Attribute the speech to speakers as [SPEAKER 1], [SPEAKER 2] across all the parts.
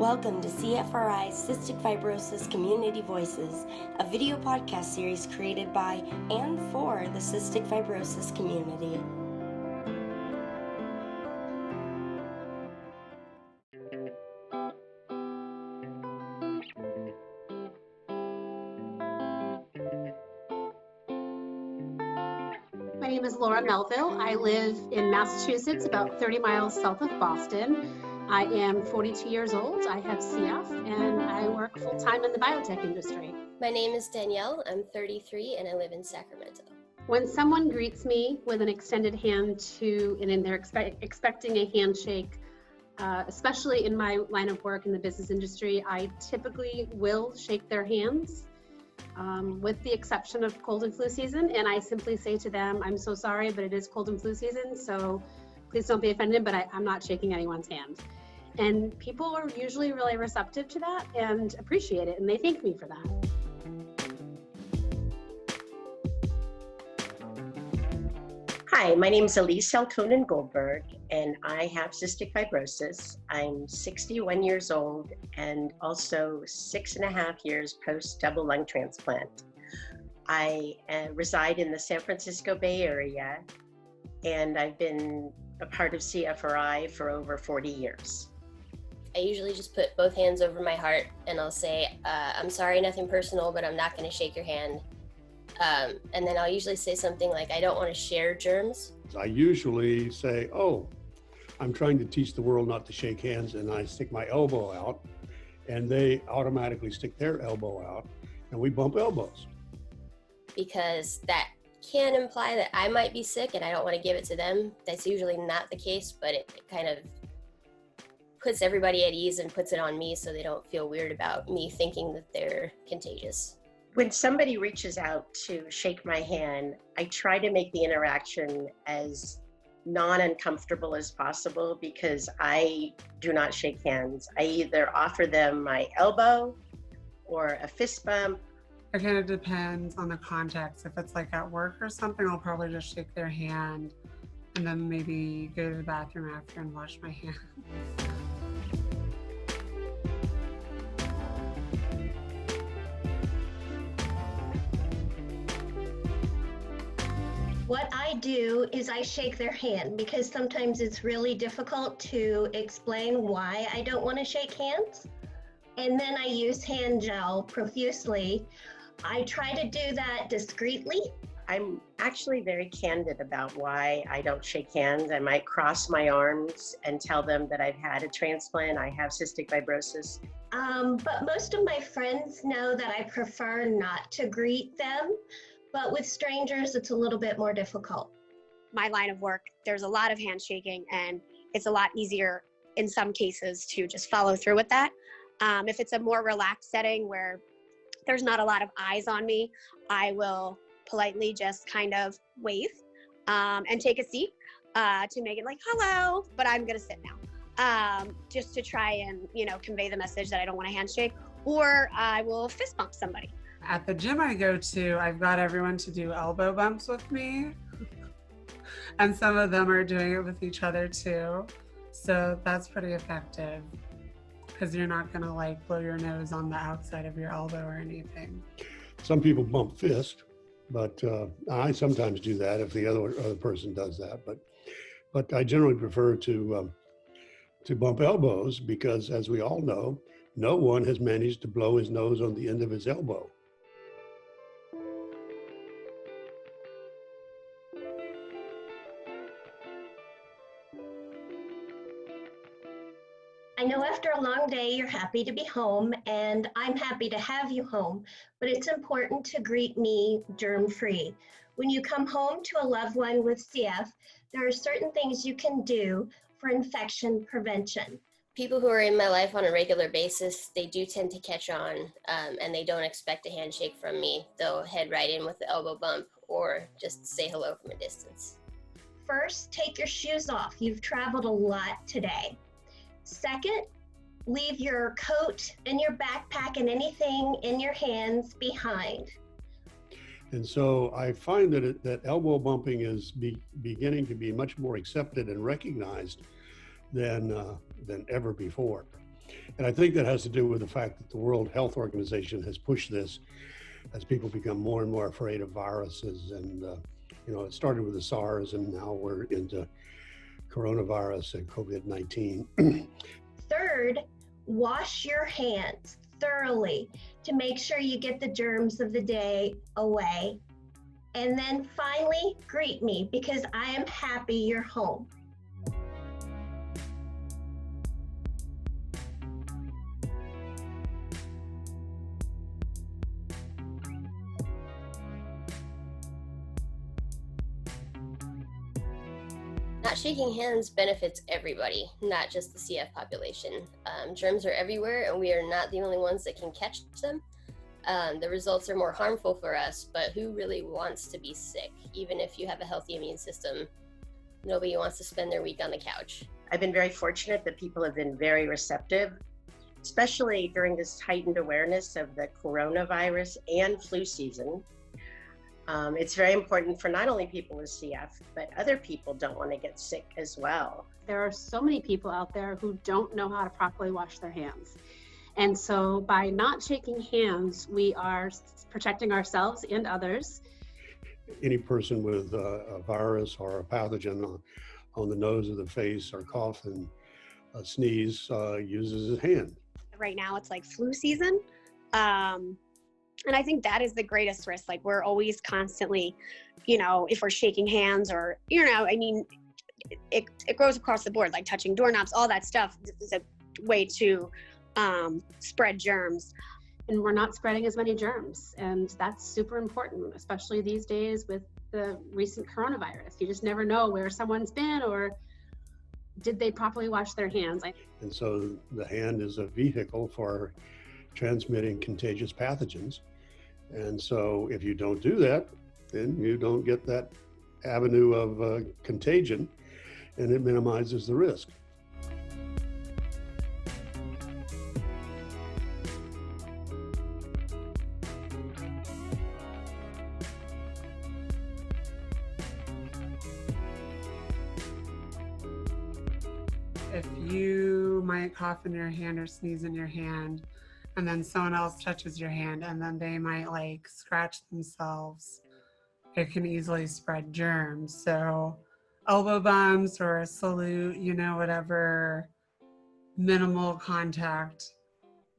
[SPEAKER 1] Welcome to CFRI's Cystic Fibrosis Community Voices, a video podcast series created by and for the cystic fibrosis community.
[SPEAKER 2] My name is Laura Melville. I live in Massachusetts, about 30 miles south of Boston. I am 42 years old. I have CF, and I work full-time in the biotech industry.
[SPEAKER 3] My name is Danielle. I'm 33, and I live in Sacramento.
[SPEAKER 2] When someone greets me with an extended hand and they're expecting a handshake, especially in my line of work in the business industry, I typically will shake their hands. With the exception of cold and flu season, and I simply say to them, I'm so sorry, but it is cold and flu season, so please don't be offended, but I'm not shaking anyone's hand. And people are usually really receptive to that and appreciate it, and they thank me for that.
[SPEAKER 4] Hi, my name is Elise Selkonen Goldberg, and I have cystic fibrosis. I'm 61 years old and also 6.5 years post double lung transplant. I reside in the San Francisco Bay Area, and I've been a part of CFRI for over 40 years.
[SPEAKER 3] I usually just put both hands over my heart and I'll say, I'm sorry, nothing personal, but I'm not going to shake your hand. And then I'll usually say something like, I don't want to share germs.
[SPEAKER 5] I usually say, oh, I'm trying to teach the world not to shake hands, and I stick my elbow out, and they automatically stick their elbow out, and we bump elbows.
[SPEAKER 3] Because that can imply that I might be sick and I don't want to give it to them. That's usually not the case, but it kind of puts everybody at ease and puts it on me so they don't feel weird about me thinking that they're contagious.
[SPEAKER 4] When somebody reaches out to shake my hand, I try to make the interaction as non-uncomfortable as possible because I do not shake hands. I either offer them my elbow or a fist bump.
[SPEAKER 6] It kind of depends on the context. If it's like at work or something, I'll probably just shake their hand and then maybe go to the bathroom after and wash my hands.
[SPEAKER 7] What I do is I shake their hand because sometimes it's really difficult to explain why I don't want to shake hands. And then I use hand gel profusely. I try to do that discreetly.
[SPEAKER 4] I'm actually very candid about why I don't shake hands. I might cross my arms and tell them that I've had a transplant, I have cystic fibrosis.
[SPEAKER 7] But most of my friends know that I prefer not to greet them. But with strangers, it's a little bit more difficult.
[SPEAKER 2] My line of work, there's a lot of handshaking, and it's a lot easier in some cases to just follow through with that. If it's a more relaxed setting where there's not a lot of eyes on me, I will politely just kind of wave and take a seat to make it like, hello, but I'm gonna sit now. Just to try and, convey the message that I don't want a handshake, or I will fist bump somebody.
[SPEAKER 6] At the gym I go to, I've got everyone to do elbow bumps with me. And some of them are doing it with each other too. So that's pretty effective because you're not gonna like blow your nose on the outside of your elbow or anything.
[SPEAKER 5] Some people bump fist, but I sometimes do that if the other person does that. But I generally prefer to bump elbows because, as we all know, no one has managed to blow his nose on the end of his elbow.
[SPEAKER 7] I know after a long day, you're happy to be home, and I'm happy to have you home, but it's important to greet me germ-free. When you come home to a loved one with CF, there are certain things you can do for infection prevention.
[SPEAKER 3] People who are in my life on a regular basis, they do tend to catch on and they don't expect a handshake from me. They'll head right in with the elbow bump or just say hello from a distance.
[SPEAKER 7] First, take your shoes off. You've traveled a lot today. Second, leave your coat and your backpack and anything in your hands behind.
[SPEAKER 5] And so I find that elbow bumping is beginning to be much more accepted and recognized than ever before. And I think that has to do with the fact that the World Health Organization has pushed this as people become more and more afraid of viruses. And, it started with the SARS, and now we're into coronavirus and COVID-19.
[SPEAKER 7] Third, wash your hands thoroughly to make sure you get the germs of the day away. And then finally, greet me because I am happy you're home.
[SPEAKER 3] Not shaking hands benefits everybody, not just the CF population. Germs are everywhere, and we are not the only ones that can catch them. The results are more harmful for us, but who really wants to be sick? Even if you have a healthy immune system, nobody wants to spend their week on the couch.
[SPEAKER 4] I've been very fortunate that people have been very receptive, especially during this heightened awareness of the coronavirus and flu season. It's very important for not only people with CF, but other people don't want to get sick as well.
[SPEAKER 2] There are so many people out there who don't know how to properly wash their hands. And so by not shaking hands, we are protecting ourselves and others.
[SPEAKER 5] Any person with a virus or a pathogen on the nose or the face or cough and sneeze uses his hand.
[SPEAKER 8] Right now it's like flu season. And I think that is the greatest risk. Like we're always constantly, if we're shaking hands or, it goes across the board, like touching doorknobs, all that stuff is a way to spread germs.
[SPEAKER 2] And we're not spreading as many germs. And that's super important, especially these days with the recent coronavirus. You just never know where someone's been or did they properly wash their hands.
[SPEAKER 5] And so the hand is a vehicle for transmitting contagious pathogens. And so if you don't do that, then you don't get that avenue of contagion, and it minimizes the risk.
[SPEAKER 6] If you might cough in your hand or sneeze in your hand, and then someone else touches your hand and then they might scratch themselves, it can easily spread germs. So elbow bumps or a salute, whatever minimal contact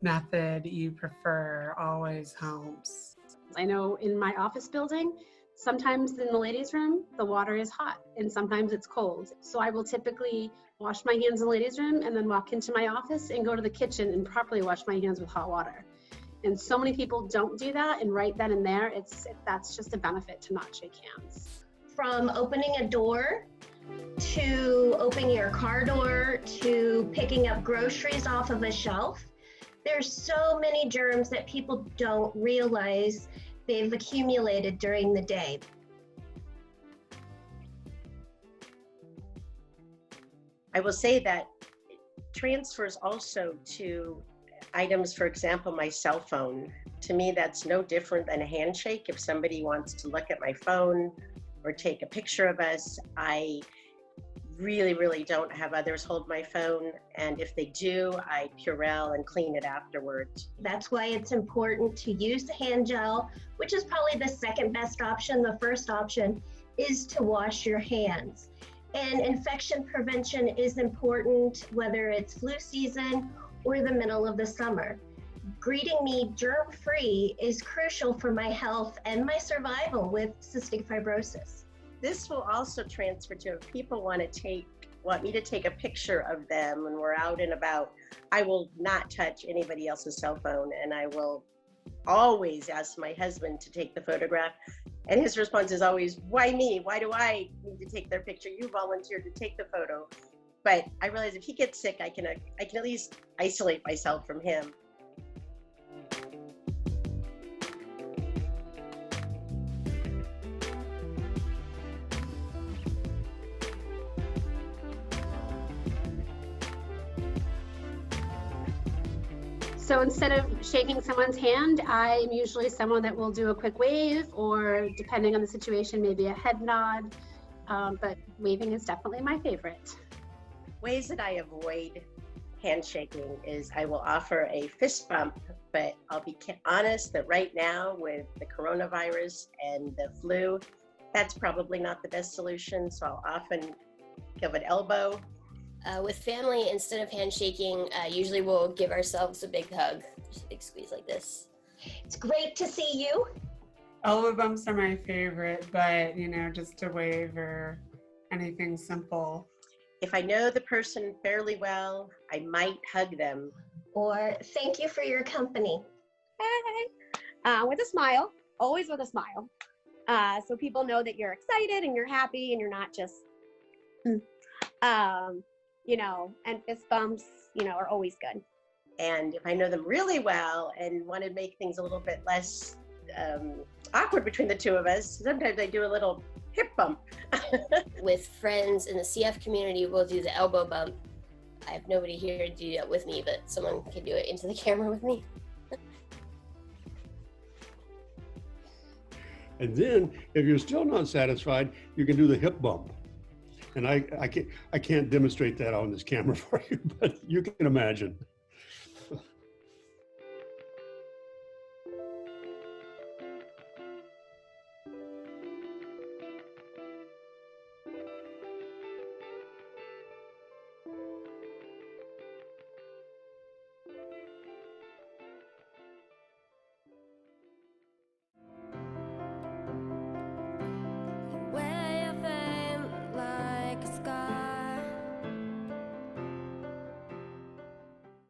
[SPEAKER 6] method you prefer always helps.
[SPEAKER 2] I know in my office building, sometimes in the ladies' room, the water is hot and sometimes it's cold. So I will typically wash my hands in the ladies' room and then walk into my office and go to the kitchen and properly wash my hands with hot water. And so many people don't do that, and right then and there, that's just a benefit to not shake hands.
[SPEAKER 7] From opening a door to opening your car door to picking up groceries off of a shelf, there's so many germs that people don't realize they've accumulated during the day.
[SPEAKER 4] I will say that it transfers also to items, for example, my cell phone. To me, that's no different than a handshake. If somebody wants to look at my phone or take a picture of us, I really don't have others hold my phone. And if they do, I Purell and clean it afterwards.
[SPEAKER 7] That's why it's important to use the hand gel, which is probably the second best option. The first option is to wash your hands. And infection prevention is important, whether it's flu season or the middle of the summer. Greeting me germ-free is crucial for my health and my survival with cystic fibrosis.
[SPEAKER 4] This will also transfer to if people want me to take a picture of them when we're out and about. I will not touch anybody else's cell phone, and I will always ask my husband to take the photograph. And his response is always, why me? Why do I need to take their picture? You volunteered to take the photo. But I realize if he gets sick, I can at least isolate myself from him.
[SPEAKER 2] So instead of shaking someone's hand, I'm usually someone that will do a quick wave, or depending on the situation, maybe a head nod. But waving is definitely my favorite.
[SPEAKER 4] Ways that I avoid handshaking is I will offer a fist bump, but I'll be honest that right now with the coronavirus and the flu, that's probably not the best solution. So I'll often give an elbow.
[SPEAKER 3] With family, instead of handshaking, usually we'll give ourselves a big hug, just a big squeeze like this.
[SPEAKER 7] It's great to see you.
[SPEAKER 6] Elbow bumps are my favorite, but just a wave or anything simple.
[SPEAKER 4] If I know the person fairly well, I might hug them.
[SPEAKER 7] Or thank you for your company.
[SPEAKER 8] Hey. With a smile, always with a smile. So people know that you're excited and you're happy and you're not just, and fist bumps, are always good.
[SPEAKER 4] And if I know them really well and want to make things a little bit less awkward between the two of us, sometimes I do a little hip bump.
[SPEAKER 3] With friends in the CF community, we'll do the elbow bump. I have nobody here to do that with me, but someone can do it into the camera with me.
[SPEAKER 5] And then, if you're still not satisfied, you can do the hip bump. And I can't demonstrate that on this camera for you, but you can imagine.